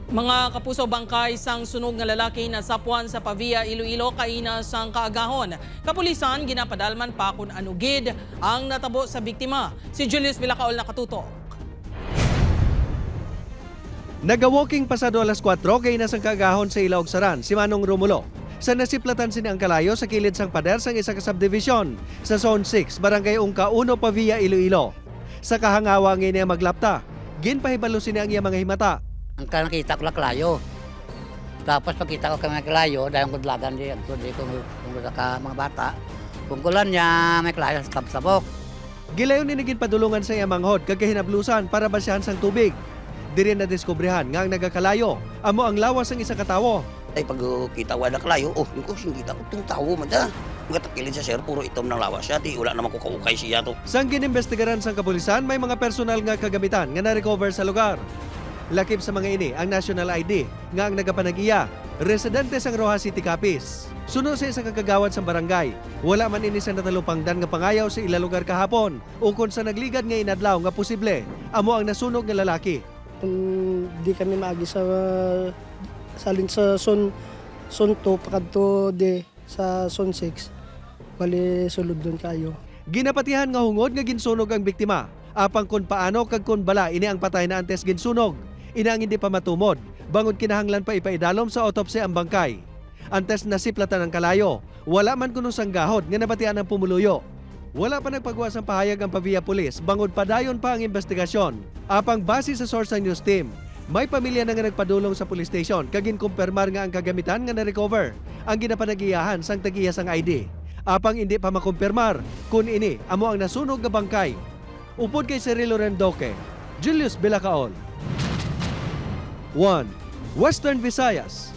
Mga kapuso, bangkay sang sunog nga lalaki na sapuan sa Pavia, Iloilo, kaina sang kaagahon. Kapulisan ginapadalman pa kung anugid ang natabo sa biktima. Si Julius Villacaol nakatutok. Nagawalking pasado alas 4 kay nasang kaagahon sa Ilaog Saran si Manong Romulo. Sa nasiplatan sini ang kalayo sa kilid sang pader sang isa ka subdivision sa Zone 6, Barangay Ungka 1, Pavia, Iloilo. Sa kahangawa ngayon niya maglapta, ginpahibalo sini ang iya mga himata. Ang nakita ko lang kalayo. Tapos pagkita ko kami kalayo, dahil ang kudlagan di kung sa mga bata. Kung kulan niya, may kalayo sa sabok. Gilayon ni naging padulungan sa iya manghod kagahinablusan para basyahan sang tubig. Diri na diskubrihan nga ang nagakalayo, amo ang lawas ng isa katawo. Ay pagkita ko na kalayo, kita ko itong tawo man da. Mga takilin siya sir, puro itom ng lawas siya, di wala naman ko kaukay siya to. Sang ginimbestigaran sang kapulisan, may mga personal nga kagamitan nga na-recover sa lugar. Lakip sa mga ini ang national ID nga ang nagapanag-iya, residente sang Rojas City, Capiz. Suno sa isang kagawad sa barangay, wala man ini sa natalupangdan nga pangayaw sa ila lugar kahapon ukon sa nagligad nga inadlaw nga posible amo ang nasunog nga lalaki. Kung di kami maagi sa salin sa son 2 pakadto de sa son 6 bali sulod doon kayo. Ginapatihan nga hungod nga ginsunog ang biktima, apang kun paano kag kun bala ini ang patay na antes ginsunog. Inang hindi pa matumod, bangod kinahanglan pa ipaidalom sa autopsy ang bangkay. Antes nasiplatan ang kalayo, wala man kuno sang gahod nga nabatian ang pumuluyo. Wala pa nagpagawa sang pahayag ang Pavia Police, bangod padayon pa ang investigasyon. Apang base sa source ng news team, may pamilya na nga nagpadulong sa police station kagin kumpirmar nga ang kagamitan nga na-recover ang ginapanagiyahan sang tagiya sang ID. Apang hindi pa makumpirmar kung ini amo ang nasunog nga bangkay. Upod kay Cirilo Rendoque, Julius Villacaol. 1. Western Visayas.